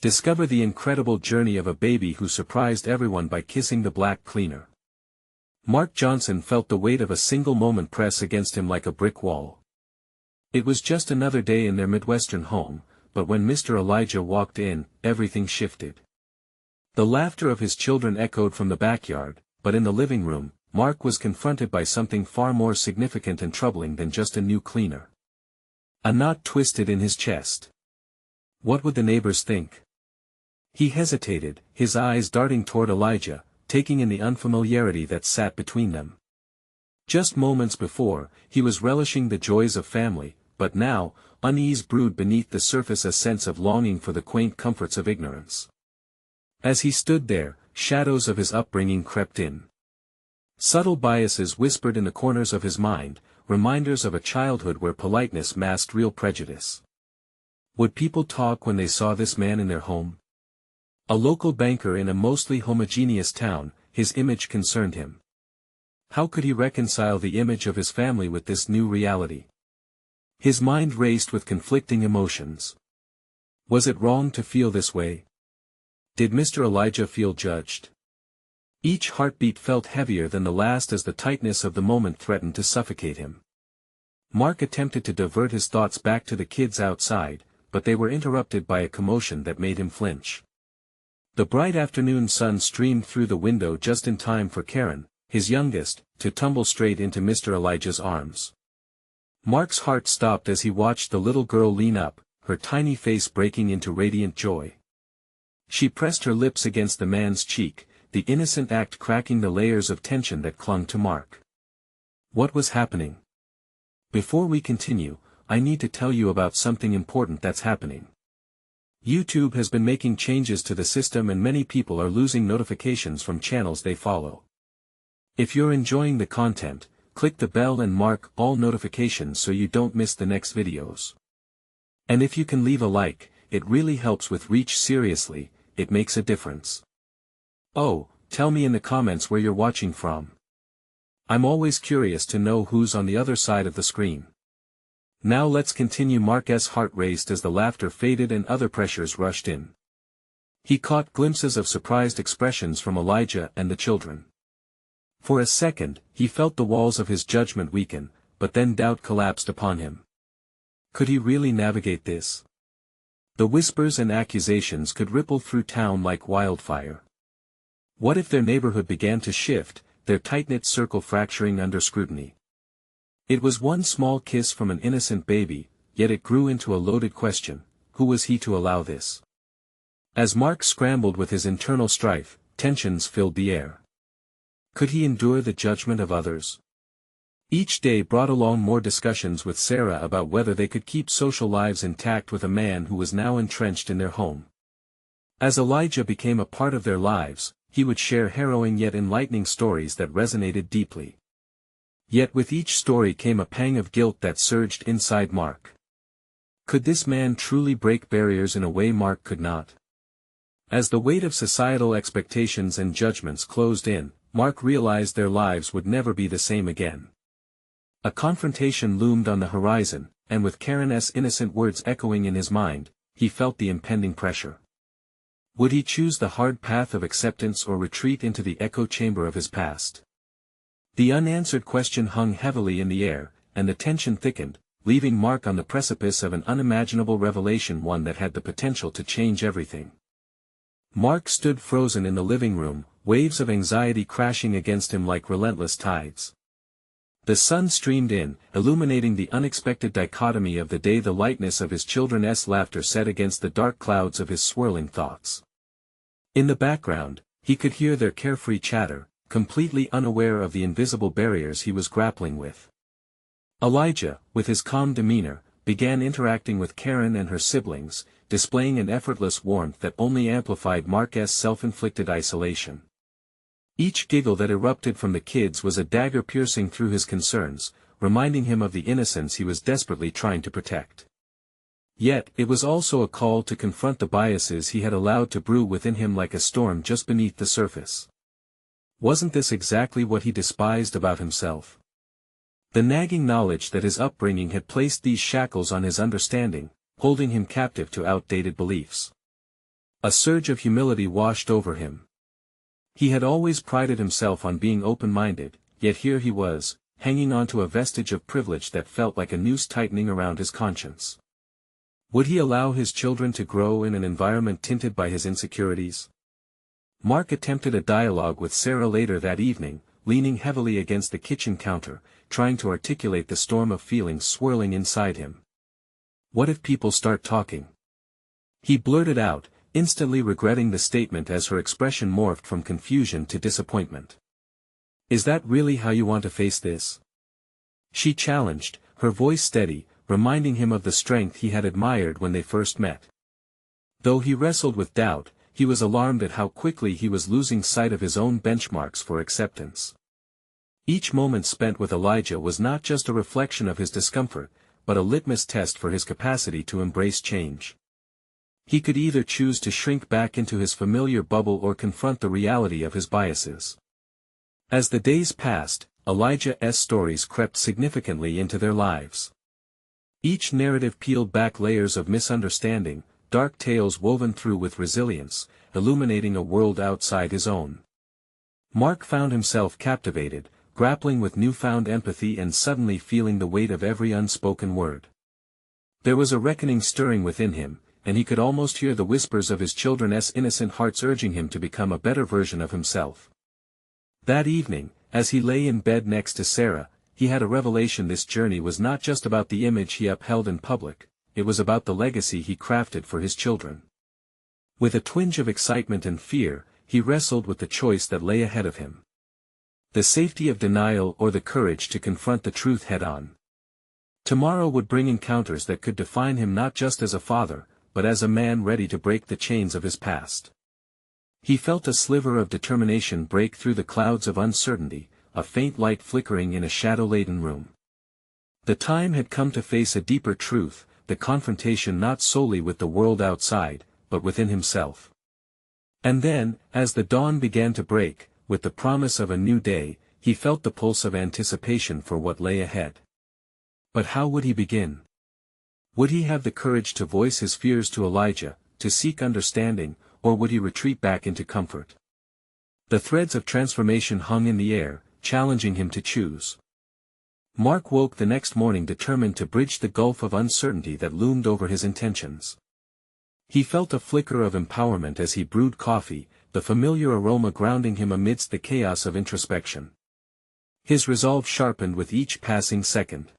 Discover the incredible journey of a baby who surprised everyone by kissing the black cleaner. Mark Johnson felt the weight of a single moment press against him like a brick wall. It was just another day in their Midwestern home, but when Mr. Elijah walked in, everything shifted. The laughter of his children echoed from the backyard, but in the living room, Mark was confronted by something far more significant and troubling than just a new cleaner. A knot twisted in his chest. What would the neighbors think? He hesitated, his eyes darting toward Elijah, taking in the unfamiliarity that sat between them. Just moments before, he was relishing the joys of family, but now, unease brewed beneath the surface, a sense of longing for the quaint comforts of ignorance. As he stood there, shadows of his upbringing crept in. Subtle biases whispered in the corners of his mind, reminders of a childhood where politeness masked real prejudice. Would people talk when they saw this man in their home? A local banker in a mostly homogeneous town, his image concerned him. How could he reconcile the image of his family with this new reality? His mind raced with conflicting emotions. Was it wrong to feel this way? Did Mr. Elijah feel judged? Each heartbeat felt heavier than the last as the tightness of the moment threatened to suffocate him. Mark attempted to divert his thoughts back to the kids outside, but they were interrupted by a commotion that made him flinch. The bright afternoon sun streamed through the window just in time for Karen, his youngest, to tumble straight into Mr. Elijah's arms. Mark's heart stopped as he watched the little girl lean up, her tiny face breaking into radiant joy. She pressed her lips against the man's cheek, the innocent act cracking the layers of tension that clung to Mark. What was happening? Before we continue, I need to tell you about something important that's happening. YouTube has been making changes to the system and many people are losing notifications from channels they follow. If you're enjoying the content, click the bell and mark all notifications so you don't miss the next videos. And if you can leave a like, it really helps with reach. Seriously, it makes a difference. Oh, tell me in the comments where you're watching from. I'm always curious to know who's on the other side of the screen. Now let's continue. Mark's heart raced as the laughter faded and other pressures rushed in. He caught glimpses of surprised expressions from Elijah and the children. For a second, he felt the walls of his judgment weaken, but then doubt collapsed upon him. Could he really navigate this? The whispers and accusations could ripple through town like wildfire. What if their neighborhood began to shift, their tight-knit circle fracturing under scrutiny? It was one small kiss from an innocent baby, yet it grew into a loaded question: who was he to allow this? As Mark scrambled with his internal strife, tensions filled the air. Could he endure the judgment of others? Each day brought along more discussions with Sarah about whether they could keep social lives intact with a man who was now entrenched in their home. As Elijah became a part of their lives, he would share harrowing yet enlightening stories that resonated deeply. Yet with each story came a pang of guilt that surged inside Mark. Could this man truly break barriers in a way Mark could not? As the weight of societal expectations and judgments closed in, Mark realized their lives would never be the same again. A confrontation loomed on the horizon, and with Karen's innocent words echoing in his mind, he felt the impending pressure. Would he choose the hard path of acceptance or retreat into the echo chamber of his past? The unanswered question hung heavily in the air, and the tension thickened, leaving Mark on the precipice of an unimaginable revelation, one that had the potential to change everything. Mark stood frozen in the living room, waves of anxiety crashing against him like relentless tides. The sun streamed in, illuminating the unexpected dichotomy of the day. The lightness of his children's laughter set against the dark clouds of his swirling thoughts. In the background, he could hear their carefree chatter, completely unaware of the invisible barriers he was grappling with. Elijah, with his calm demeanor, began interacting with Karen and her siblings, displaying an effortless warmth that only amplified Mark's self-inflicted isolation. Each giggle that erupted from the kids was a dagger piercing through his concerns, reminding him of the innocence he was desperately trying to protect. Yet, it was also a call to confront the biases he had allowed to brew within him like a storm just beneath the surface. Wasn't this exactly what he despised about himself? The nagging knowledge that his upbringing had placed these shackles on his understanding, holding him captive to outdated beliefs. A surge of humility washed over him. He had always prided himself on being open-minded, yet here he was, hanging on to a vestige of privilege that felt like a noose tightening around his conscience. Would he allow his children to grow in an environment tinted by his insecurities? Mark attempted a dialogue with Sarah later that evening, leaning heavily against the kitchen counter, trying to articulate the storm of feelings swirling inside him. What if people start talking? He blurted out, instantly regretting the statement as her expression morphed from confusion to disappointment. Is that really how you want to face this? She challenged, her voice steady, reminding him of the strength he had admired when they first met. Though he wrestled with doubt, he was alarmed at how quickly he was losing sight of his own benchmarks for acceptance. Each moment spent with Elijah was not just a reflection of his discomfort, but a litmus test for his capacity to embrace change. He could either choose to shrink back into his familiar bubble or confront the reality of his biases. As the days passed, Elijah's stories crept significantly into their lives. Each narrative peeled back layers of misunderstanding, dark tales woven through with resilience, illuminating a world outside his own. Mark found himself captivated, grappling with newfound empathy and suddenly feeling the weight of every unspoken word. There was a reckoning stirring within him, and he could almost hear the whispers of his children's innocent hearts urging him to become a better version of himself. That evening, as he lay in bed next to Sarah, he had a revelation. This journey was not just about the image he upheld in public, it was about the legacy he crafted for his children. With a twinge of excitement and fear, he wrestled with the choice that lay ahead of him. The safety of denial or the courage to confront the truth head-on. Tomorrow would bring encounters that could define him not just as a father, but as a man ready to break the chains of his past. He felt a sliver of determination break through the clouds of uncertainty, a faint light flickering in a shadow-laden room. The time had come to face a deeper truth, the confrontation not solely with the world outside, but within himself. And then, as the dawn began to break, with the promise of a new day, he felt the pulse of anticipation for what lay ahead. But how would he begin? Would he have the courage to voice his fears to Elijah, to seek understanding, or would he retreat back into comfort? The threads of transformation hung in the air, challenging him to choose. Mark woke the next morning determined to bridge the gulf of uncertainty that loomed over his intentions. He felt a flicker of empowerment as he brewed coffee, the familiar aroma grounding him amidst the chaos of introspection. His resolve sharpened with each passing second.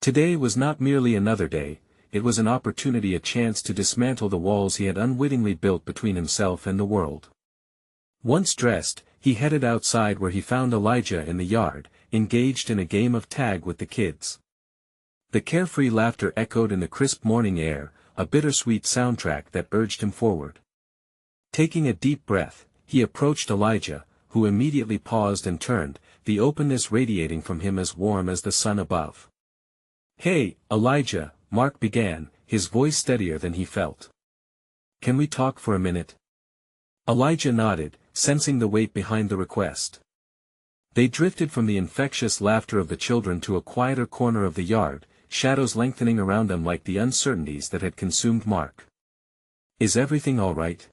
Today was not merely another day, it was an opportunity, a chance to dismantle the walls he had unwittingly built between himself and the world. Once dressed, he headed outside where he found Elijah in the yard, engaged in a game of tag with the kids. The carefree laughter echoed in the crisp morning air, a bittersweet soundtrack that urged him forward. Taking a deep breath, he approached Elijah, who immediately paused and turned, the openness radiating from him as warm as the sun above. "Hey, Elijah," Mark began, his voice steadier than he felt. "Can we talk for a minute?" Elijah nodded, sensing the weight behind the request. They drifted from the infectious laughter of the children to a quieter corner of the yard, shadows lengthening around them like the uncertainties that had consumed Mark. "Is everything all right?"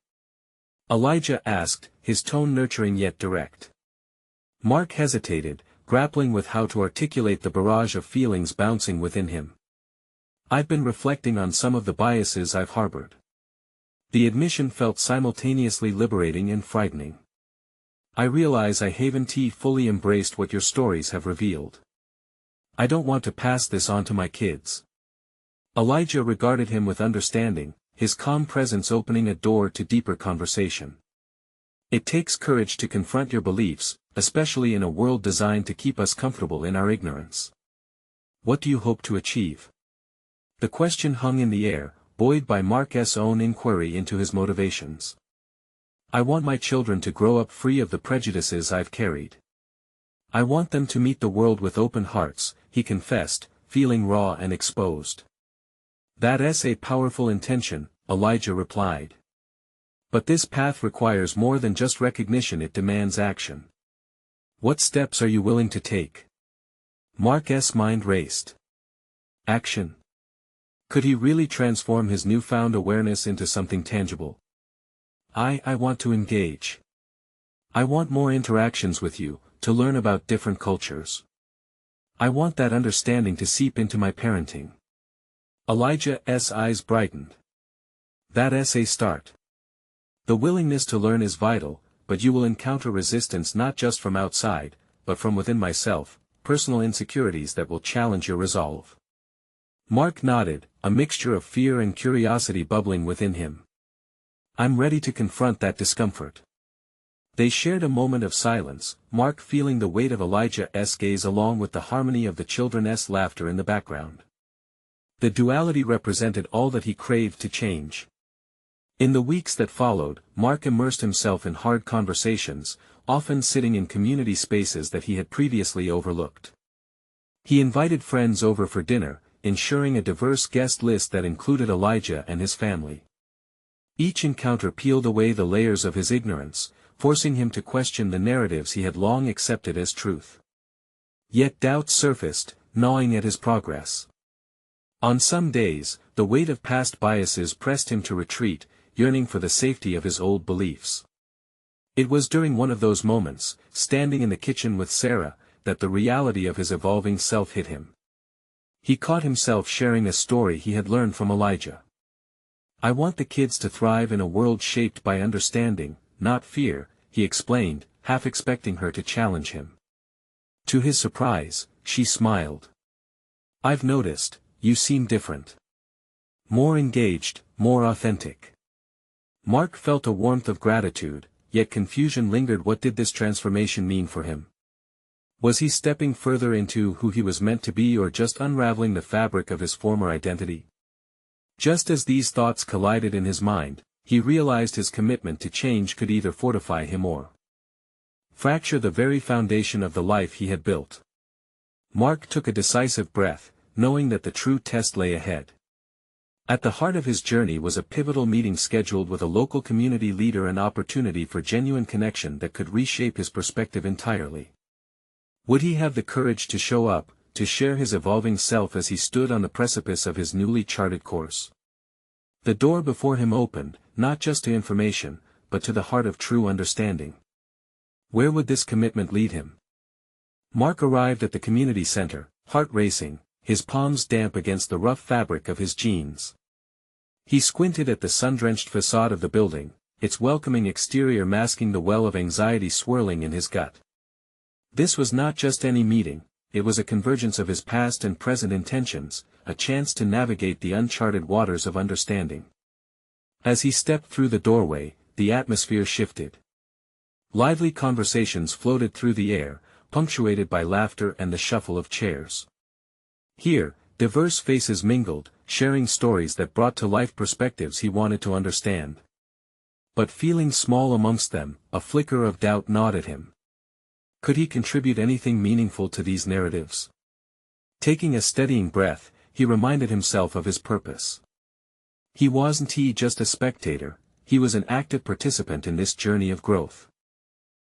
Elijah asked, his tone nurturing yet direct. Mark hesitated, grappling with how to articulate the barrage of feelings bouncing within him. "I've been reflecting on some of the biases I've harbored." The admission felt simultaneously liberating and frightening. "I realize I haven't fully embraced what your stories have revealed. I don't want to pass this on to my kids." Elijah regarded him with understanding, his calm presence opening a door to deeper conversation. "It takes courage to confront your beliefs, especially in a world designed to keep us comfortable in our ignorance. What do you hope to achieve?" The question hung in the air, buoyed by Mark's own inquiry into his motivations. "I want my children to grow up free of the prejudices I've carried. I want them to meet the world with open hearts," he confessed, feeling raw and exposed. "That's a powerful intention," Elijah replied. "But this path requires more than just recognition, it demands action. What steps are you willing to take?" Mark's mind raced. Action. Could he really transform his newfound awareness into something tangible? I want to engage. I want more interactions with you, to learn about different cultures. I want that understanding to seep into my parenting. Elijah's eyes brightened. That's a start. The willingness to learn is vital, but you will encounter resistance not just from outside, but from within myself, personal insecurities that will challenge your resolve. Mark nodded, a mixture of fear and curiosity bubbling within him. I'm ready to confront that discomfort. They shared a moment of silence, Mark feeling the weight of Elijah's gaze along with the harmony of the children's laughter in the background. The duality represented all that he craved to change. In the weeks that followed, Mark immersed himself in hard conversations, often sitting in community spaces that he had previously overlooked. He invited friends over for dinner, ensuring a diverse guest list that included Elijah and his family. Each encounter peeled away the layers of his ignorance, forcing him to question the narratives he had long accepted as truth. Yet doubts surfaced, gnawing at his progress. On some days, the weight of past biases pressed him to retreat, yearning for the safety of his old beliefs. It was during one of those moments, standing in the kitchen with Sarah, that the reality of his evolving self hit him. He caught himself sharing a story he had learned from Elijah. I want the kids to thrive in a world shaped by understanding, not fear, he explained, half expecting her to challenge him. To his surprise, she smiled. I've noticed, you seem different. More engaged, more authentic. Mark felt a warmth of gratitude, yet confusion lingered. What did this transformation mean for him? Was he stepping further into who he was meant to be or just unraveling the fabric of his former identity? Just as these thoughts collided in his mind, he realized his commitment to change could either fortify him or fracture the very foundation of the life he had built. Mark took a decisive breath, knowing that the true test lay ahead. At the heart of his journey was a pivotal meeting scheduled with a local community leader, an opportunity for genuine connection that could reshape his perspective entirely. Would he have the courage to show up, to share his evolving self as he stood on the precipice of his newly charted course? The door before him opened, not just to information, but to the heart of true understanding. Where would this commitment lead him? Mark arrived at the community center, heart racing, his palms damp against the rough fabric of his jeans. He squinted at the sun-drenched facade of the building, its welcoming exterior masking the well of anxiety swirling in his gut. This was not just any meeting, it was a convergence of his past and present intentions, a chance to navigate the uncharted waters of understanding. As he stepped through the doorway, the atmosphere shifted. Lively conversations floated through the air, punctuated by laughter and the shuffle of chairs. Here, diverse faces mingled, sharing stories that brought to life perspectives he wanted to understand. But feeling small amongst them, a flicker of doubt gnawed at him. Could he contribute anything meaningful to these narratives? Taking a steadying breath, he reminded himself of his purpose. He wasn't just a spectator, he was an active participant in this journey of growth.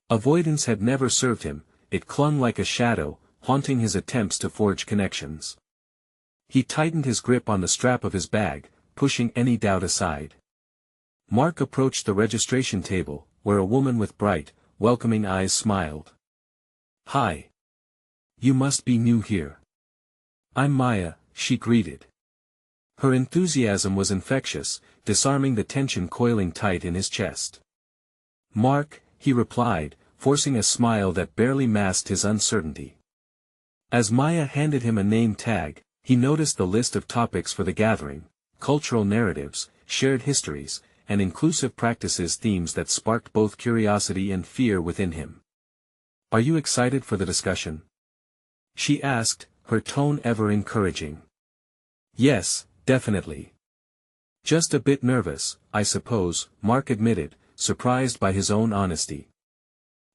Avoidance had never served him, it clung like a shadow, haunting his attempts to forge connections. He tightened his grip on the strap of his bag, pushing any doubt aside. Mark approached the registration table, where a woman with bright, welcoming eyes smiled. Hi. You must be new here. I'm Maya, she greeted. Her enthusiasm was infectious, disarming the tension coiling tight in his chest. Mark, he replied, forcing a smile that barely masked his uncertainty. As Maya handed him a name tag, he noticed the list of topics for the gathering: cultural narratives, shared histories, and inclusive practices, themes that sparked both curiosity and fear within him. Are you excited for the discussion? She asked, her tone ever encouraging. Yes, definitely. Just a bit nervous, I suppose, Mark admitted, surprised by his own honesty.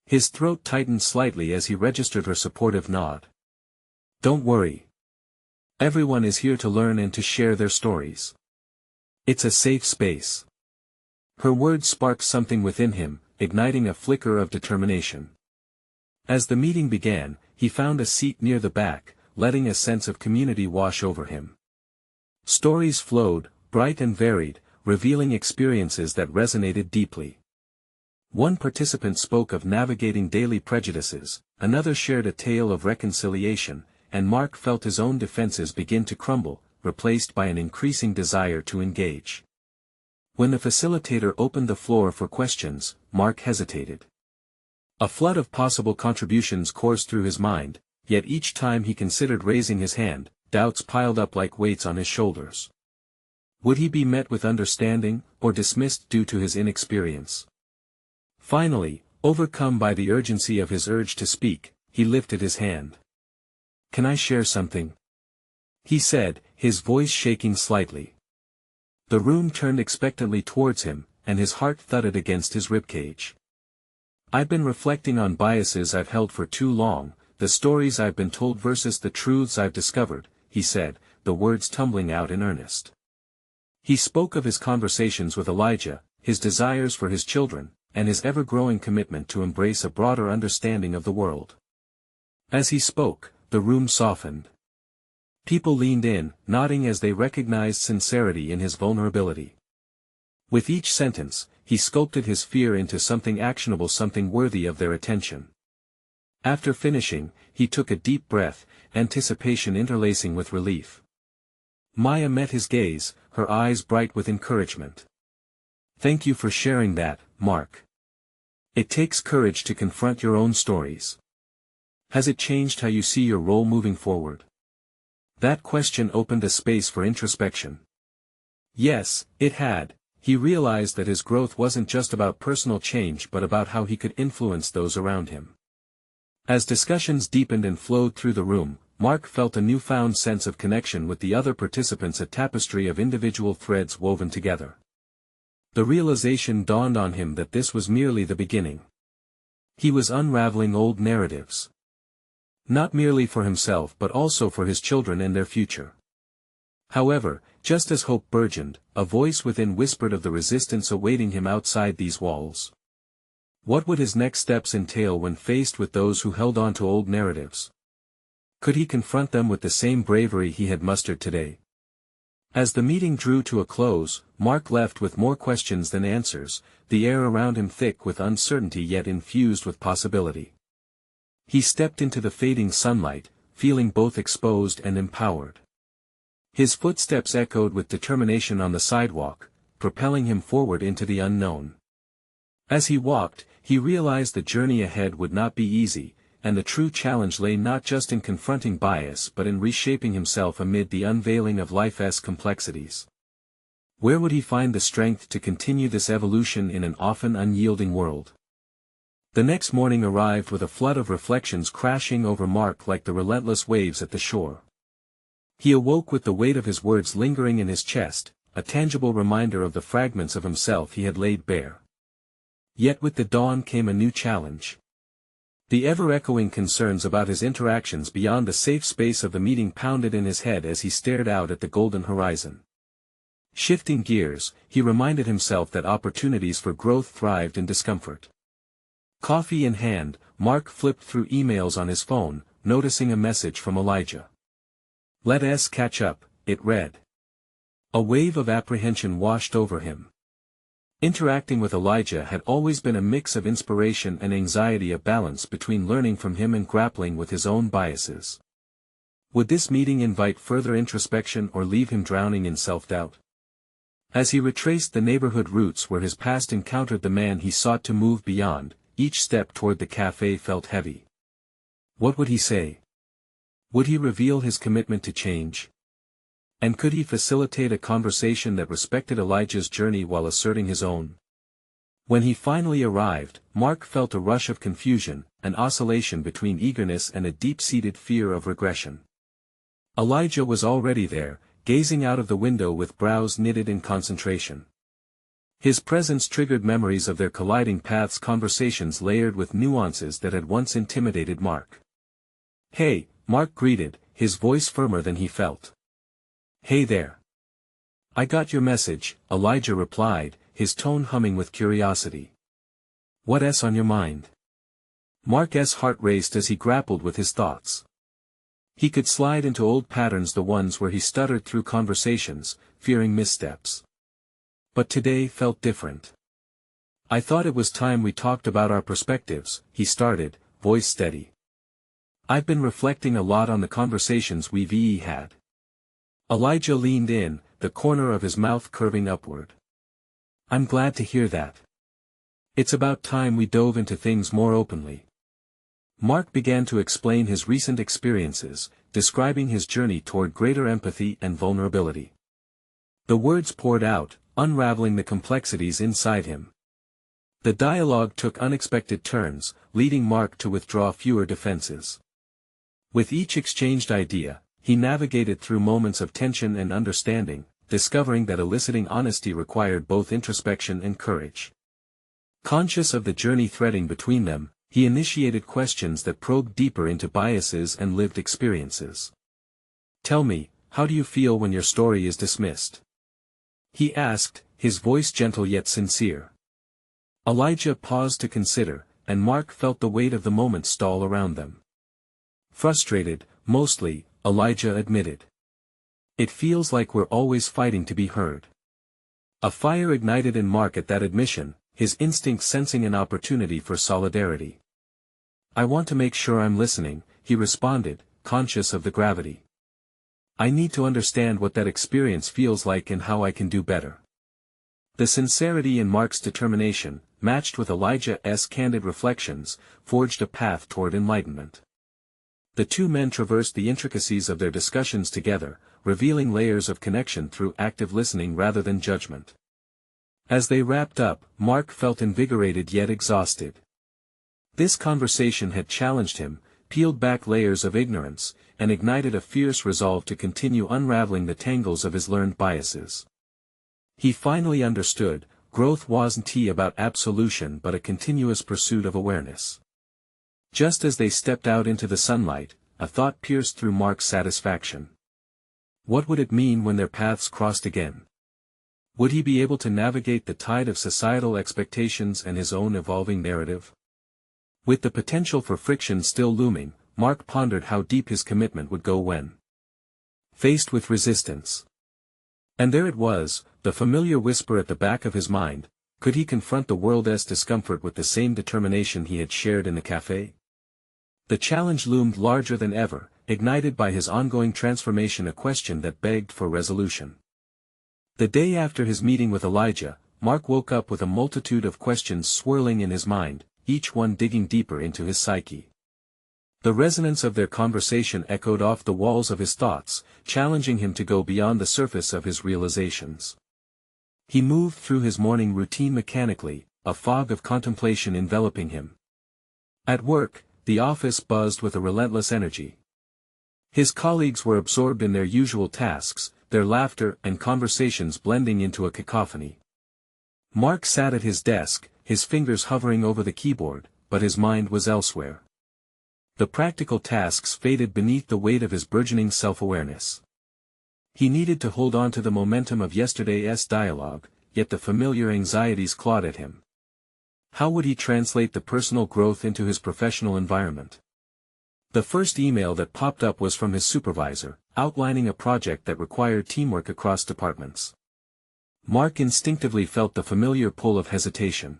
His throat tightened slightly as he registered her supportive nod. Don't worry. Everyone is here to learn and to share their stories. It's a safe space. Her words sparked something within him, igniting a flicker of determination. As the meeting began, he found a seat near the back, letting a sense of community wash over him. Stories flowed, bright and varied, revealing experiences that resonated deeply. One participant spoke of navigating daily prejudices, another shared a tale of reconciliation, and Mark felt his own defenses begin to crumble, replaced by an increasing desire to engage. When the facilitator opened the floor for questions, Mark hesitated. A flood of possible contributions coursed through his mind, yet each time he considered raising his hand, doubts piled up like weights on his shoulders. Would he be met with understanding, or dismissed due to his inexperience? Finally, overcome by the urgency of his urge to speak, he lifted his hand. "Can I share something?" he said, his voice shaking slightly. The room turned expectantly towards him, and his heart thudded against his ribcage. "I've been reflecting on biases I've held for too long, the stories I've been told versus the truths I've discovered," he said, the words tumbling out in earnest. He spoke of his conversations with Elijah, his desires for his children, and his ever-growing commitment to embrace a broader understanding of the world. As he spoke, the room softened. People leaned in, nodding as they recognized sincerity in his vulnerability. With each sentence, he sculpted his fear into something actionable, something worthy of their attention. After finishing, he took a deep breath, anticipation interlacing with relief. Maya met his gaze, her eyes bright with encouragement. "Thank you for sharing that, Mark. It takes courage to confront your own stories. Has it changed how you see your role moving forward?" That question opened a space for introspection. Yes, it had. He realized that his growth wasn't just about personal change but about how he could influence those around him. As discussions deepened and flowed through the room, Mark felt a newfound sense of connection with the other participants, a tapestry of individual threads woven together. The realization dawned on him that this was merely the beginning. He was unraveling old narratives. Not merely for himself but also for his children and their future. However, just as hope burgeoned, a voice within whispered of the resistance awaiting him outside these walls. What would his next steps entail when faced with those who held on to old narratives? Could he confront them with the same bravery he had mustered today? As the meeting drew to a close, Mark left with more questions than answers, the air around him thick with uncertainty yet infused with possibility. He stepped into the fading sunlight, feeling both exposed and empowered. His footsteps echoed with determination on the sidewalk, propelling him forward into the unknown. As he walked, he realized the journey ahead would not be easy, and the true challenge lay not just in confronting bias but in reshaping himself amid the unveiling of life's complexities. Where would he find the strength to continue this evolution in an often unyielding world? The next morning arrived with a flood of reflections crashing over Mark like the relentless waves at the shore. He awoke with the weight of his words lingering in his chest, a tangible reminder of the fragments of himself he had laid bare. Yet with the dawn came a new challenge. The ever-echoing concerns about his interactions beyond the safe space of the meeting pounded in his head as he stared out at the golden horizon. Shifting gears, he reminded himself that opportunities for growth thrived in discomfort. Coffee in hand, Mark flipped through emails on his phone, noticing a message from Elijah. "Let's catch up," it read. A wave of apprehension washed over him. Interacting with Elijah had always been a mix of inspiration and anxiety, a balance between learning from him and grappling with his own biases. Would this meeting invite further introspection or leave him drowning in self-doubt? As he retraced the neighborhood routes where his past encountered the man he sought to move beyond, each step toward the cafe felt heavy. What would he say? Would he reveal his commitment to change? And could he facilitate a conversation that respected Elijah's journey while asserting his own? When he finally arrived, Mark felt a rush of confusion, an oscillation between eagerness and a deep-seated fear of regression. Elijah was already there, gazing out of the window with brows knitted in concentration. His presence triggered memories of their colliding paths, conversations layered with nuances that had once intimidated Mark. "Hey," Mark greeted, his voice firmer than he felt. "Hey there. I got your message," Elijah replied, his tone humming with curiosity. "What's on your mind?" Mark's heart raced as he grappled with his thoughts. He could slide into old patterns, the ones where he stuttered through conversations, fearing missteps. But today felt different. I thought it was time we talked about our perspectives, he started, voice steady. I've been reflecting a lot on the conversations we've had. Elijah leaned in, the corner of his mouth curving upward. I'm glad to hear that. It's about time we dove into things more openly. Mark began to explain his recent experiences, describing his journey toward greater empathy and vulnerability. The words poured out, unraveling the complexities inside him. The dialogue took unexpected turns, leading Mark to withdraw fewer defenses. With each exchanged idea, he navigated through moments of tension and understanding, discovering that eliciting honesty required both introspection and courage. Conscious of the journey threading between them, he initiated questions that probed deeper into biases and lived experiences. Tell me, how do you feel when your story is dismissed? He asked, his voice gentle yet sincere. Elijah paused to consider, and Mark felt the weight of the moment stall around them. Frustrated, mostly, Elijah admitted. It feels like we're always fighting to be heard. A fire ignited in Mark at that admission, his instincts sensing an opportunity for solidarity. I want to make sure I'm listening, he responded, conscious of the gravity. I need to understand what that experience feels like and how I can do better. The sincerity in Mark's determination, matched with Elijah's candid reflections, forged a path toward enlightenment. The two men traversed the intricacies of their discussions together, revealing layers of connection through active listening rather than judgment. As they wrapped up, Mark felt invigorated yet exhausted. This conversation had challenged him, peeled back layers of ignorance, and ignited a fierce resolve to continue unraveling the tangles of his learned biases. He finally understood, growth wasn't about absolution but a continuous pursuit of awareness. Just as they stepped out into the sunlight, a thought pierced through Mark's satisfaction. What would it mean when their paths crossed again? Would he be able to navigate the tide of societal expectations and his own evolving narrative? With the potential for friction still looming, Mark pondered how deep his commitment would go when faced with resistance. And there it was, the familiar whisper at the back of his mind, could he confront the world's discomfort with the same determination he had shared in the cafe? The challenge loomed larger than ever, ignited by his ongoing transformation, a question that begged for resolution. The day after his meeting with Elijah, Mark woke up with a multitude of questions swirling in his mind, each one digging deeper into his psyche. The resonance of their conversation echoed off the walls of his thoughts, challenging him to go beyond the surface of his realizations. He moved through his morning routine mechanically, a fog of contemplation enveloping him. At work, the office buzzed with a relentless energy. His colleagues were absorbed in their usual tasks, their laughter and conversations blending into a cacophony. Mark sat at his desk, his fingers hovering over the keyboard, but his mind was elsewhere. The practical tasks faded beneath the weight of his burgeoning self-awareness. He needed to hold on to the momentum of yesterday's dialogue, yet the familiar anxieties clawed at him. How would he translate the personal growth into his professional environment? The first email that popped up was from his supervisor, outlining a project that required teamwork across departments. Mark instinctively felt the familiar pull of hesitation.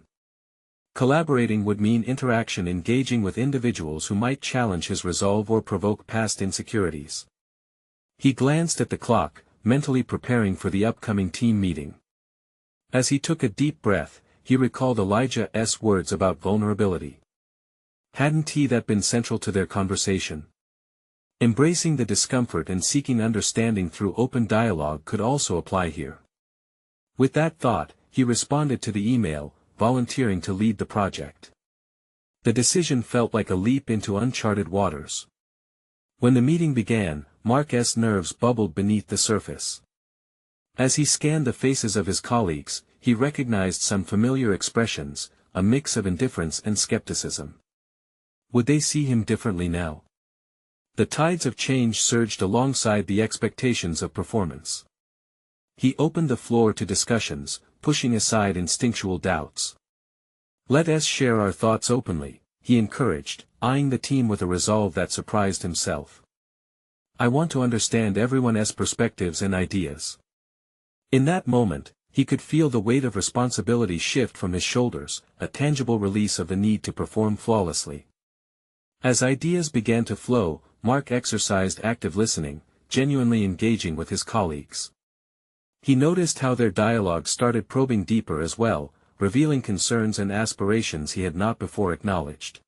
Collaborating would mean interaction, engaging with individuals who might challenge his resolve or provoke past insecurities. He glanced at the clock, mentally preparing for the upcoming team meeting. As he took a deep breath, he recalled Elijah's words about vulnerability. Hadn't that been central to their conversation? Embracing the discomfort and seeking understanding through open dialogue could also apply here. With that thought, he responded to the email, volunteering to lead the project. The decision felt like a leap into uncharted waters. When the meeting began, Mark's nerves bubbled beneath the surface. As he scanned the faces of his colleagues, he recognized some familiar expressions, a mix of indifference and skepticism. Would they see him differently now? The tides of change surged alongside the expectations of performance. He opened the floor to discussions, pushing aside instinctual doubts. Let us share our thoughts openly, he encouraged, eyeing the team with a resolve that surprised himself. I want to understand everyone's perspectives and ideas. In that moment, He could feel the weight of responsibility shift from his shoulders, a tangible release of the need to perform flawlessly. As ideas began to flow, Mark exercised active listening, genuinely engaging with his colleagues. He noticed how their dialogue started probing deeper as well, revealing concerns and aspirations he had not before acknowledged.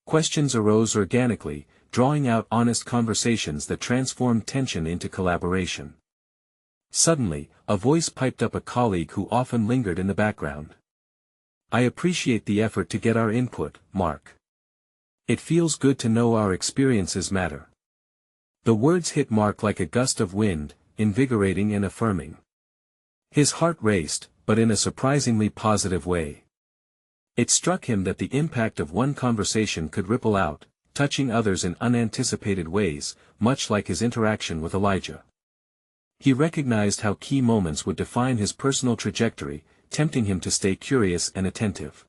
Questions arose organically, drawing out honest conversations that transformed tension into collaboration. Suddenly, a voice piped up a colleague who often lingered in the background. "I appreciate the effort to get our input, Mark. It feels good to know our experiences matter." The words hit Mark like a gust of wind, invigorating and affirming. His heart raced, but in a surprisingly positive way. It struck him that the impact of one conversation could ripple out, touching others in unanticipated ways, much like his interaction with Elijah. He recognized how key moments would define his personal trajectory, tempting him to stay curious and attentive.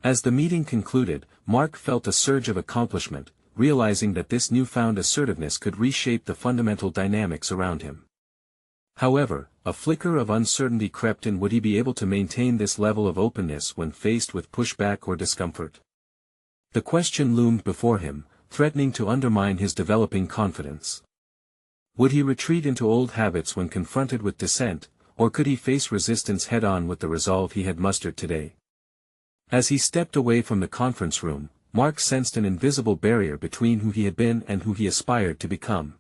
As the meeting concluded, Mark felt a surge of accomplishment, realizing that this newfound assertiveness could reshape the fundamental dynamics around him. However, a flicker of uncertainty crept in. Would he be able to maintain this level of openness when faced with pushback or discomfort? The question loomed before him, threatening to undermine his developing confidence. Would he retreat into old habits when confronted with dissent, or could he face resistance head-on with the resolve he had mustered today? As he stepped away from the conference room, Mark sensed an invisible barrier between who he had been and who he aspired to become.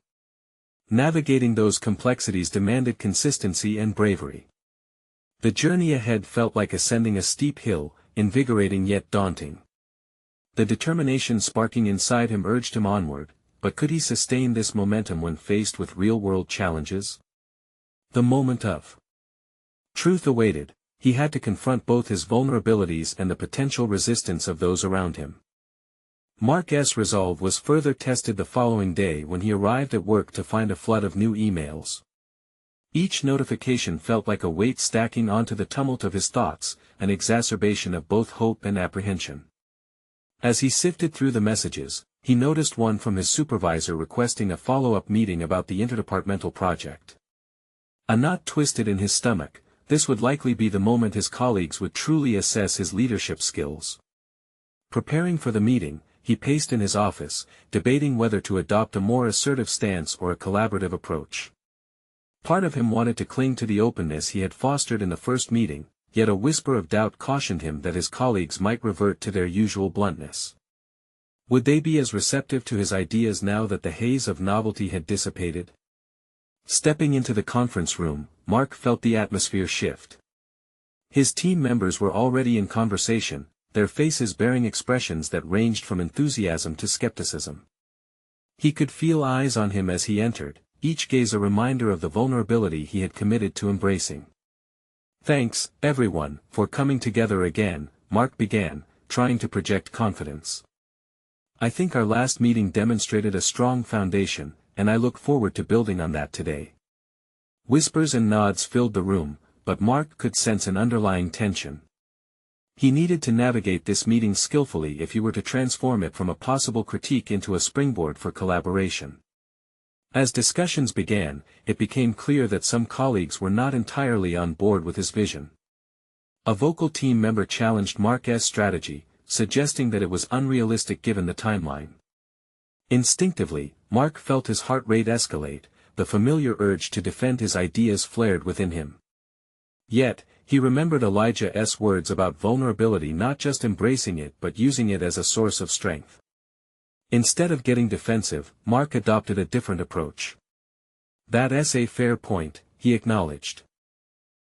Navigating those complexities demanded consistency and bravery. The journey ahead felt like ascending a steep hill, invigorating yet daunting. The determination sparking inside him urged him onward, but could he sustain this momentum when faced with real-world challenges? The moment of truth awaited. He had to confront both his vulnerabilities and the potential resistance of those around him. Mark's resolve was further tested the following day when he arrived at work to find a flood of new emails. Each notification felt like a weight stacking onto the tumult of his thoughts, an exacerbation of both hope and apprehension. As he sifted through the messages, he noticed one from his supervisor requesting a follow-up meeting about the interdepartmental project. A knot twisted in his stomach. This would likely be the moment his colleagues would truly assess his leadership skills. Preparing for the meeting, he paced in his office, debating whether to adopt a more assertive stance or a collaborative approach. Part of him wanted to cling to the openness he had fostered in the first meeting, yet a whisper of doubt cautioned him that his colleagues might revert to their usual bluntness. Would they be as receptive to his ideas now that the haze of novelty had dissipated? Stepping into the conference room, Mark felt the atmosphere shift. His team members were already in conversation, their faces bearing expressions that ranged from enthusiasm to skepticism. He could feel eyes on him as he entered, each gaze a reminder of the vulnerability he had committed to embracing. "Thanks, everyone, for coming together again," Mark began, trying to project confidence. "I think our last meeting demonstrated a strong foundation, and I look forward to building on that today." Whispers and nods filled the room, but Mark could sense an underlying tension. He needed to navigate this meeting skillfully if he were to transform it from a possible critique into a springboard for collaboration. As discussions began, it became clear that some colleagues were not entirely on board with his vision. A vocal team member challenged Mark's strategy, suggesting that it was unrealistic given the timeline. Instinctively, Mark felt his heart rate escalate, the familiar urge to defend his ideas flared within him. Yet, he remembered Elijah's words about vulnerability, not just embracing it but using it as a source of strength. Instead of getting defensive, Mark adopted a different approach. "That's a fair point," he acknowledged.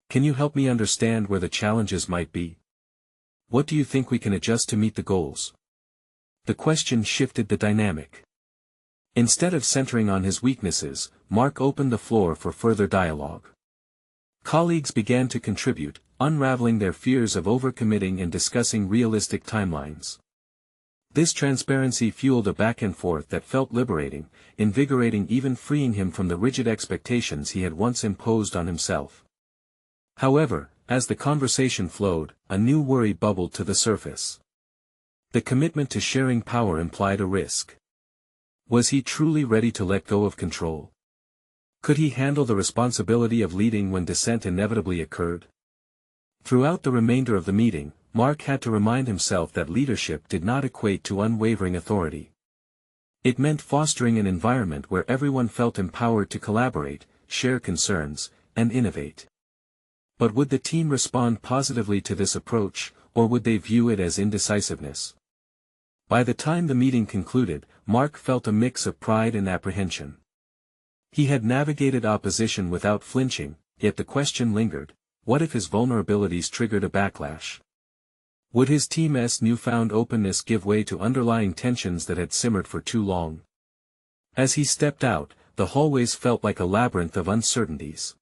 "Can you help me understand where the challenges might be? What do you think we can adjust to meet the goals?" The question shifted the dynamic. Instead of centering on his weaknesses, Mark opened the floor for further dialogue. Colleagues began to contribute, unraveling their fears of overcommitting and discussing realistic timelines. This transparency fueled a back and forth that felt liberating, invigorating, even freeing him from the rigid expectations he had once imposed on himself. However, as the conversation flowed, a new worry bubbled to the surface. The commitment to sharing power implied a risk. Was he truly ready to let go of control? Could he handle the responsibility of leading when dissent inevitably occurred? Throughout the remainder of the meeting, Mark had to remind himself that leadership did not equate to unwavering authority. It meant fostering an environment where everyone felt empowered to collaborate, share concerns, and innovate. But would the team respond positively to this approach, or would they view it as indecisiveness? By the time the meeting concluded, Mark felt a mix of pride and apprehension. He had navigated opposition without flinching, yet the question lingered: what if his vulnerabilities triggered a backlash? Would his team's newfound openness give way to underlying tensions that had simmered for too long? As he stepped out, the hallways felt like a labyrinth of uncertainties.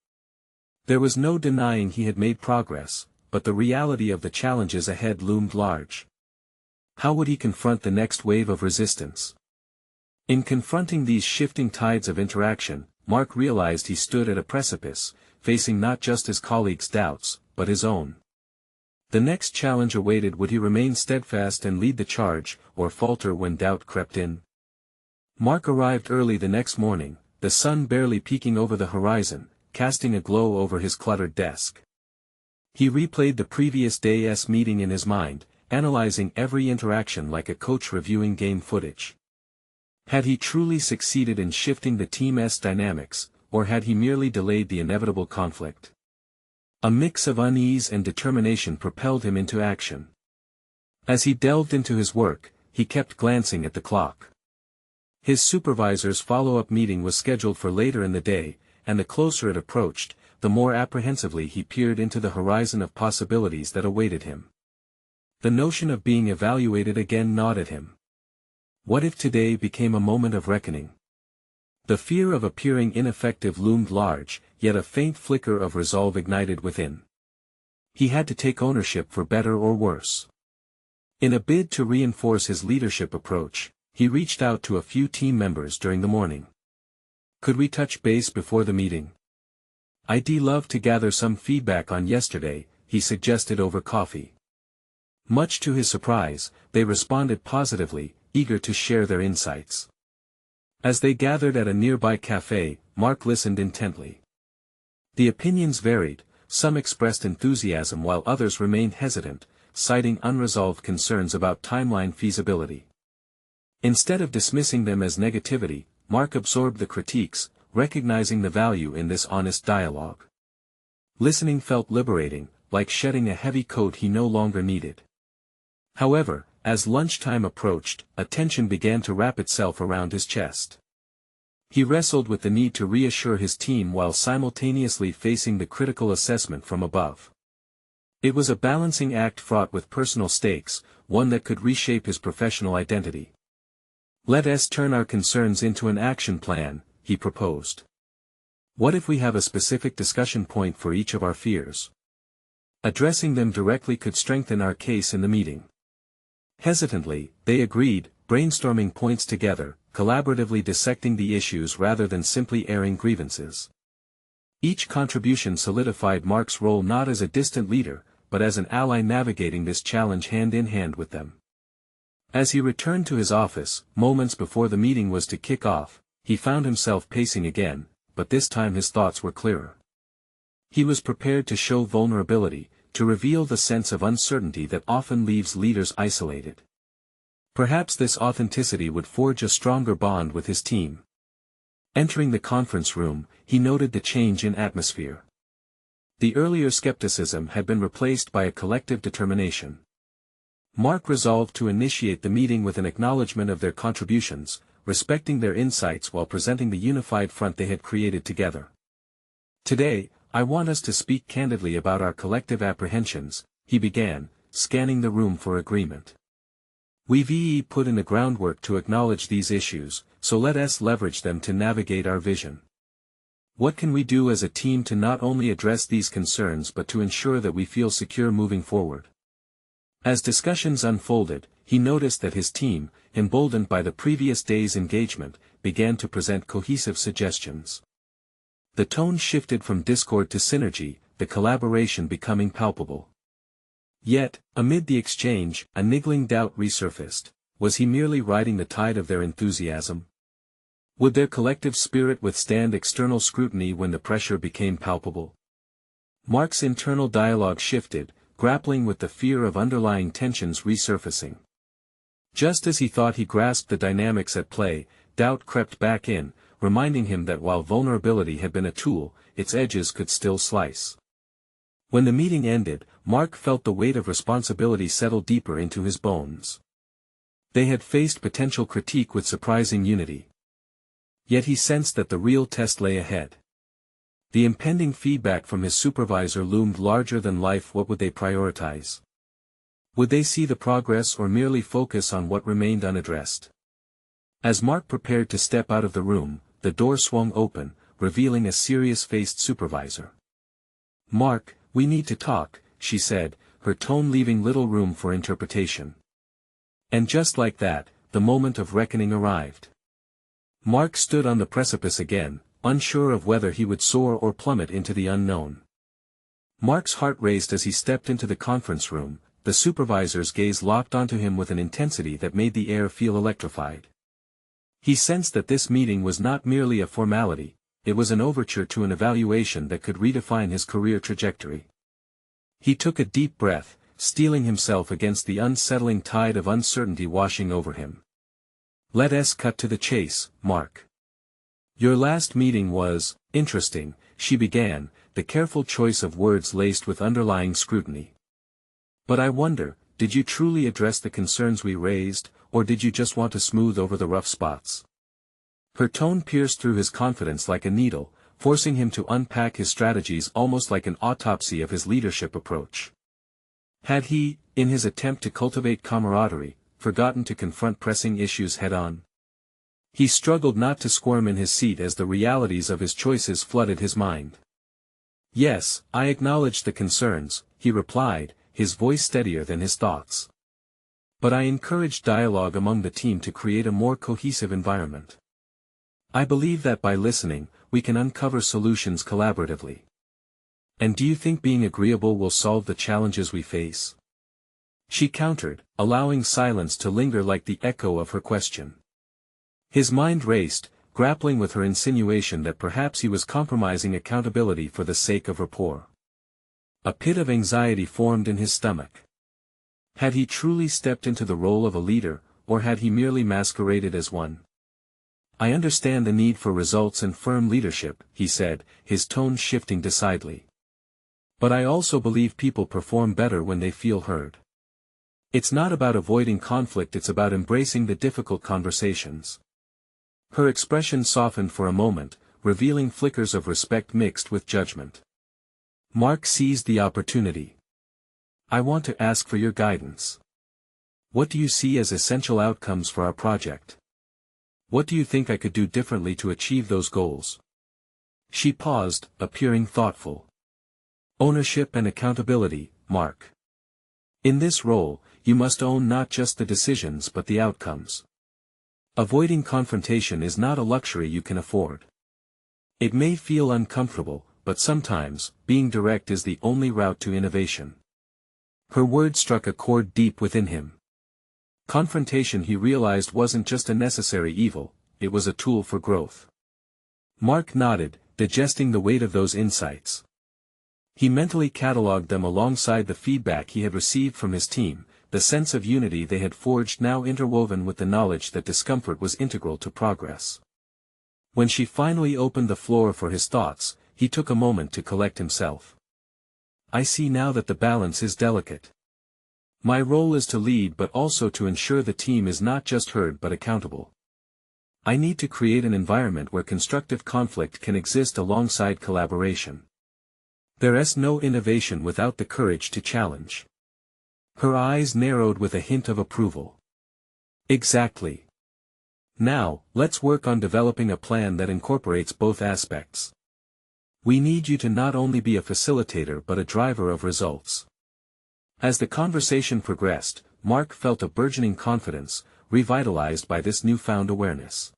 There was no denying he had made progress, but the reality of the challenges ahead loomed large. How would he confront the next wave of resistance? In confronting these shifting tides of interaction, Mark realized he stood at a precipice, facing not just his colleagues' doubts, but his own. The next challenge awaited: would he remain steadfast and lead the charge, or falter when doubt crept in? Mark arrived early the next morning, the sun barely peeking over the horizon, casting a glow over his cluttered desk. He replayed the previous day's meeting in his mind, analyzing every interaction like a coach reviewing game footage. Had he truly succeeded in shifting the team's dynamics, or had he merely delayed the inevitable conflict? A mix of unease and determination propelled him into action. As he delved into his work, he kept glancing at the clock. His supervisor's follow-up meeting was scheduled for later in the day, and the closer it approached, the more apprehensively he peered into the horizon of possibilities that awaited him. The notion of being evaluated again gnawed at him. What if today became a moment of reckoning? The fear of appearing ineffective loomed large, yet a faint flicker of resolve ignited within. He had to take ownership for better or worse. In a bid to reinforce his leadership approach, he reached out to a few team members during the morning. "Could we touch base before the meeting? I'd love to gather some feedback on yesterday," he suggested over coffee. Much to his surprise, they responded positively, eager to share their insights. As they gathered at a nearby cafe, Mark listened intently. The opinions varied, some expressed enthusiasm while others remained hesitant, citing unresolved concerns about timeline feasibility. Instead of dismissing them as negativity, Mark absorbed the critiques, recognizing the value in this honest dialogue. Listening felt liberating, like shedding a heavy coat he no longer needed. However, as lunchtime approached, a tension began to wrap itself around his chest. He wrestled with the need to reassure his team while simultaneously facing the critical assessment from above. It was a balancing act fraught with personal stakes, one that could reshape his professional identity. "Let us turn our concerns into an action plan," he proposed. "What if we have a specific discussion point for each of our fears? Addressing them directly could strengthen our case in the meeting." Hesitantly, they agreed, brainstorming points together, collaboratively dissecting the issues rather than simply airing grievances. Each contribution solidified Mark's role not as a distant leader, but as an ally navigating this challenge hand in hand with them. As he returned to his office, moments before the meeting was to kick off, he found himself pacing again, but this time his thoughts were clearer. He was prepared to show vulnerability, to reveal the sense of uncertainty that often leaves leaders isolated. Perhaps this authenticity would forge a stronger bond with his team. Entering the conference room, he noted the change in atmosphere. The earlier skepticism had been replaced by a collective determination. Mark resolved to initiate the meeting with an acknowledgement of their contributions, respecting their insights while presenting the unified front they had created together. "Today, I want us to speak candidly about our collective apprehensions," he began, scanning the room for agreement. "We've put in the groundwork to acknowledge these issues, so let us leverage them to navigate our vision. What can we do as a team to not only address these concerns but to ensure that we feel secure moving forward?" As discussions unfolded, he noticed that his team, emboldened by the previous day's engagement, began to present cohesive suggestions. The tone shifted from discord to synergy, the collaboration becoming palpable. Yet, amid the exchange, a niggling doubt resurfaced: was he merely riding the tide of their enthusiasm? Would their collective spirit withstand external scrutiny when the pressure became palpable? Mark's internal dialogue shifted, grappling with the fear of underlying tensions resurfacing. Just as he thought he grasped the dynamics at play, doubt crept back in, reminding him that while vulnerability had been a tool, its edges could still slice. When the meeting ended, Mark felt the weight of responsibility settle deeper into his bones. They had faced potential critique with surprising unity. Yet he sensed that the real test lay ahead. The impending feedback from his supervisor loomed larger than life. What would they prioritize? Would they see the progress or merely focus on what remained unaddressed? As Mark prepared to step out of the room, the door swung open, revealing a serious-faced supervisor. "Mark, we need to talk," she said, her tone leaving little room for interpretation. And just like that, the moment of reckoning arrived. Mark stood on the precipice again, unsure of whether he would soar or plummet into the unknown. Mark's heart raced as he stepped into the conference room, the supervisor's gaze locked onto him with an intensity that made the air feel electrified. He sensed that this meeting was not merely a formality, it was an overture to an evaluation that could redefine his career trajectory. He took a deep breath, steeling himself against the unsettling tide of uncertainty washing over him. "Let's cut to the chase, Mark. Your last meeting was interesting," she began, the careful choice of words laced with underlying scrutiny. "But I wonder, did you truly address the concerns we raised, or did you just want to smooth over the rough spots?" Her tone pierced through his confidence like a needle, forcing him to unpack his strategies almost like an autopsy of his leadership approach. Had he, in his attempt to cultivate camaraderie, forgotten to confront pressing issues head-on? He struggled not to squirm in his seat as the realities of his choices flooded his mind. "Yes, I acknowledge the concerns," he replied, his voice steadier than his thoughts. "But I encourage dialogue among the team to create a more cohesive environment. I believe that by listening, we can uncover solutions collaboratively. And do you think being agreeable will solve the challenges we face?" She countered, allowing silence to linger like the echo of her question. His mind raced, grappling with her insinuation that perhaps he was compromising accountability for the sake of rapport. A pit of anxiety formed in his stomach. Had he truly stepped into the role of a leader, or had he merely masqueraded as one? "I understand the need for results and firm leadership," he said, his tone shifting decidedly. "But I also believe people perform better when they feel heard. It's not about avoiding conflict, it's about embracing the difficult conversations." Her expression softened for a moment, revealing flickers of respect mixed with judgment. Mark seized the opportunity. "I want to ask for your guidance. What do you see as essential outcomes for our project? What do you think I could do differently to achieve those goals?" She paused, appearing thoughtful. "Ownership and accountability, Mark. In this role, you must own not just the decisions but the outcomes. Avoiding confrontation is not a luxury you can afford. It may feel uncomfortable, but sometimes, being direct is the only route to innovation." Her words struck a chord deep within him. Confrontation, he realized, wasn't just a necessary evil, it was a tool for growth. Mark nodded, digesting the weight of those insights. He mentally catalogued them alongside the feedback he had received from his team, the sense of unity they had forged now interwoven with the knowledge that discomfort was integral to progress. When she finally opened the floor for his thoughts, he took a moment to collect himself. "I see now that the balance is delicate. My role is to lead but also to ensure the team is not just heard but accountable. I need to create an environment where constructive conflict can exist alongside collaboration. There's no innovation without the courage to challenge." Her eyes narrowed with a hint of approval. "Exactly. Now, let's work on developing a plan that incorporates both aspects. We need you to not only be a facilitator but a driver of results." As the conversation progressed, Mark felt a burgeoning confidence, revitalized by this newfound awareness.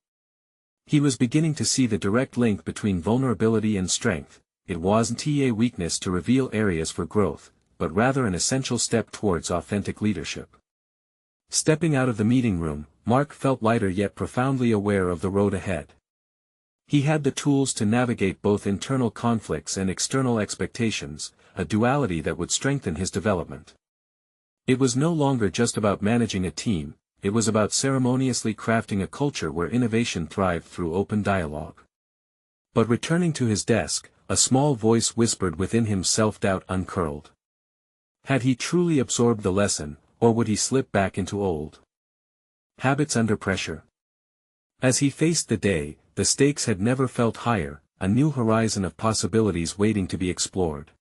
He was beginning to see the direct link between vulnerability and strength. It wasn't a weakness to reveal areas for growth, but rather an essential step towards authentic leadership. Stepping out of the meeting room, Mark felt lighter yet profoundly aware of the road ahead. He had the tools to navigate both internal conflicts and external expectations, a duality that would strengthen his development. It was no longer just about managing a team, it was about ceremoniously crafting a culture where innovation thrived through open dialogue. But returning to his desk, a small voice whispered within him, self-doubt uncurled. Had he truly absorbed the lesson, or would he slip back into old habits under pressure? As he faced the day, the stakes had never felt higher, a new horizon of possibilities waiting to be explored.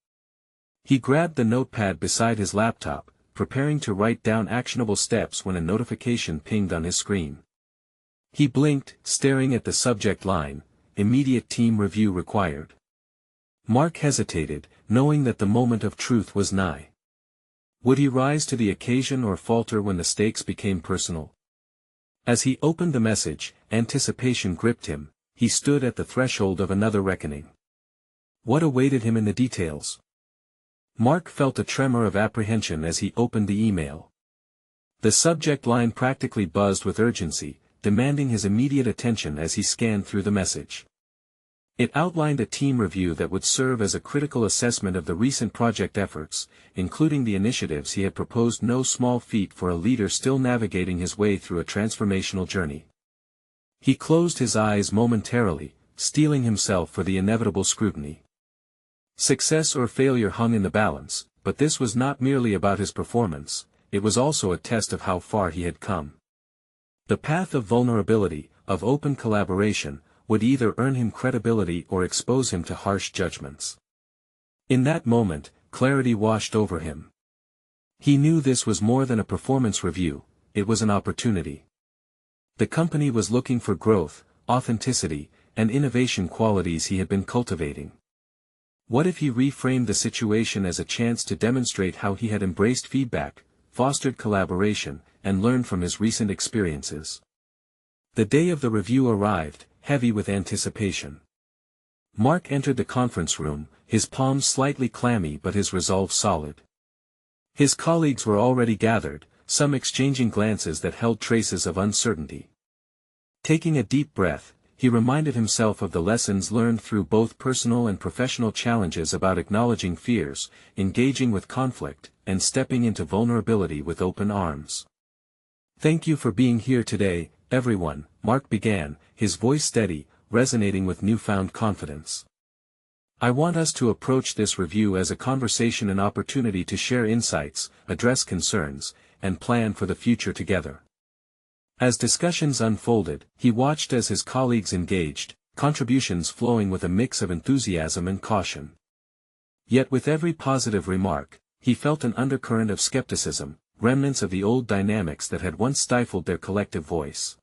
He grabbed the notepad beside his laptop, preparing to write down actionable steps when a notification pinged on his screen. He blinked, staring at the subject line, "Immediate team review required." Mark hesitated, knowing that the moment of truth was nigh. Would he rise to the occasion or falter when the stakes became personal? As he opened the message, anticipation gripped him. He stood at the threshold of another reckoning. What awaited him in the details? Mark felt a tremor of apprehension as he opened the email. The subject line practically buzzed with urgency, demanding his immediate attention as he scanned through the message. It outlined a team review that would serve as a critical assessment of the recent project efforts, including the initiatives he had proposed, no small feat for a leader still navigating his way through a transformational journey. He closed his eyes momentarily, steeling himself for the inevitable scrutiny. Success or failure hung in the balance, but this was not merely about his performance, it was also a test of how far he had come. The path of vulnerability, of open collaboration, would either earn him credibility or expose him to harsh judgments. In that moment, clarity washed over him. He knew this was more than a performance review, it was an opportunity. The company was looking for growth, authenticity, and innovation, qualities he had been cultivating. What if he reframed the situation as a chance to demonstrate how he had embraced feedback, fostered collaboration, and learned from his recent experiences? The day of the review arrived, heavy with anticipation. Mark entered the conference room, his palms slightly clammy but his resolve solid. His colleagues were already gathered, some exchanging glances that held traces of uncertainty. Taking a deep breath, he reminded himself of the lessons learned through both personal and professional challenges about acknowledging fears, engaging with conflict, and stepping into vulnerability with open arms. "Thank you for being here today, everyone," Mark began, his voice steady, resonating with newfound confidence. "I want us to approach this review as a conversation, an opportunity to share insights, address concerns, and plan for the future together." As discussions unfolded, he watched as his colleagues engaged, contributions flowing with a mix of enthusiasm and caution. Yet with every positive remark, he felt an undercurrent of skepticism, remnants of the old dynamics that had once stifled their collective voice.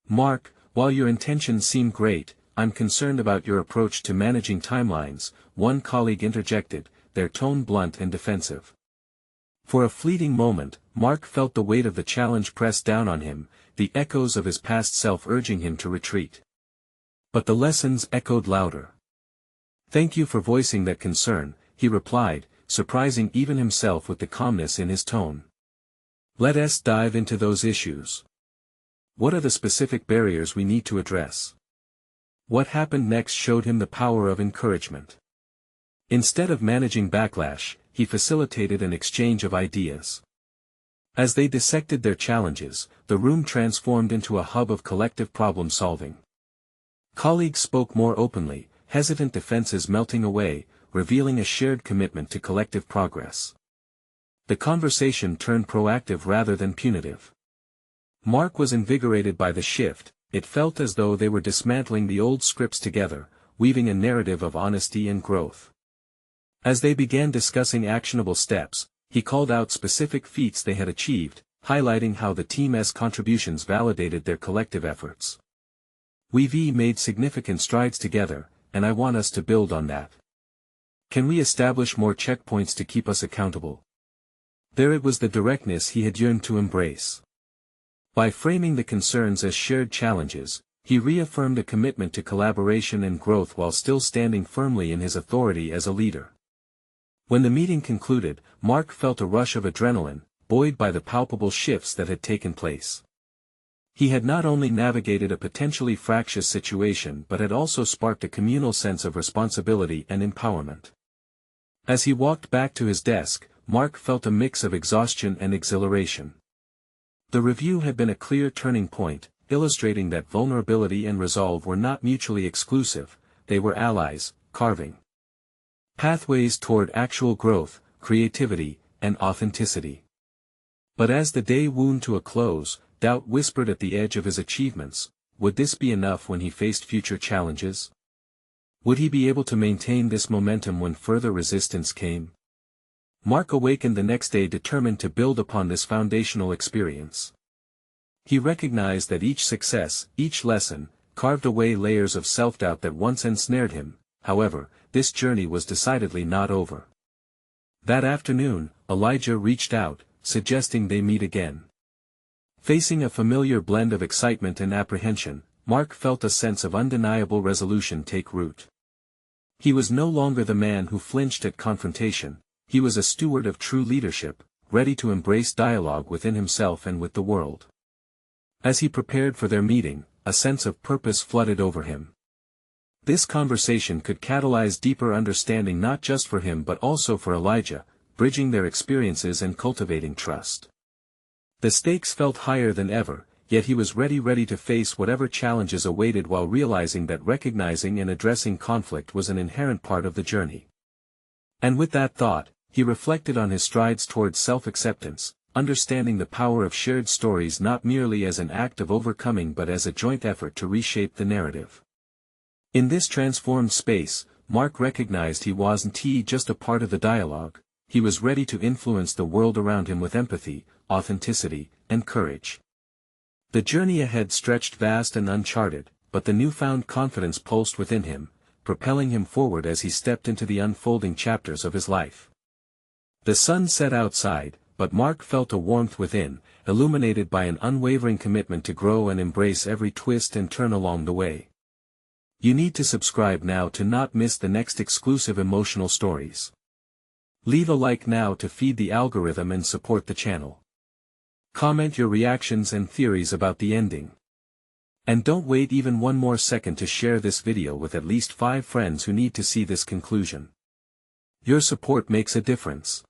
"Mark, while your intentions seem great, I'm concerned about your approach to managing timelines," one colleague interjected, their tone blunt and defensive. For a fleeting moment, Mark felt the weight of the challenge press down on him, the echoes of his past self urging him to retreat. But the lessons echoed louder. "Thank you for voicing that concern," he replied, surprising even himself with the calmness in his tone. "Let us dive into those issues. What are the specific barriers we need to address?" What happened next showed him the power of encouragement. Instead of managing backlash, he facilitated an exchange of ideas. As they dissected their challenges, the room transformed into a hub of collective problem-solving. Colleagues spoke more openly, hesitant defenses melting away, revealing a shared commitment to collective progress. The conversation turned proactive rather than punitive. Mark was invigorated by the shift, it felt as though they were dismantling the old scripts together, weaving a narrative of honesty and growth. As they began discussing actionable steps, he called out specific feats they had achieved, highlighting how the team's contributions validated their collective efforts. "We've made significant strides together, and I want us to build on that. Can we establish more checkpoints to keep us accountable?" There it was, the directness he had yearned to embrace. By framing the concerns as shared challenges, he reaffirmed a commitment to collaboration and growth while still standing firmly in his authority as a leader. When the meeting concluded, Mark felt a rush of adrenaline, buoyed by the palpable shifts that had taken place. He had not only navigated a potentially fractious situation but had also sparked a communal sense of responsibility and empowerment. As he walked back to his desk, Mark felt a mix of exhaustion and exhilaration. The review had been a clear turning point, illustrating that vulnerability and resolve were not mutually exclusive, they were allies, carving pathways toward actual growth, creativity, and authenticity. But as the day wound to a close, doubt whispered at the edge of his achievements. Would this be enough when he faced future challenges? Would he be able to maintain this momentum when further resistance came? Mark awakened the next day determined to build upon this foundational experience. He recognized that each success, each lesson, carved away layers of self-doubt that once ensnared him. However, this journey was decidedly not over. That afternoon, Elijah reached out, suggesting they meet again. Facing a familiar blend of excitement and apprehension, Mark felt a sense of undeniable resolution take root. He was no longer the man who flinched at confrontation, he was a steward of true leadership, ready to embrace dialogue within himself and with the world. As he prepared for their meeting, a sense of purpose flooded over him. This conversation could catalyze deeper understanding not just for him but also for Elijah, bridging their experiences and cultivating trust. The stakes felt higher than ever, yet he was ready to face whatever challenges awaited while realizing that recognizing and addressing conflict was an inherent part of the journey. And with that thought, he reflected on his strides towards self-acceptance, understanding the power of shared stories not merely as an act of overcoming but as a joint effort to reshape the narrative. In this transformed space, Mark recognized he wasn't just a part of the dialogue, he was ready to influence the world around him with empathy, authenticity, and courage. The journey ahead stretched vast and uncharted, but the newfound confidence pulsed within him, propelling him forward as he stepped into the unfolding chapters of his life. The sun set outside, but Mark felt a warmth within, illuminated by an unwavering commitment to grow and embrace every twist and turn along the way. You need to subscribe now to not miss the next exclusive emotional stories. Leave a like now to feed the algorithm and support the channel. Comment your reactions and theories about the ending. And don't wait even one more second to share this video with at least 5 friends who need to see this conclusion. Your support makes a difference.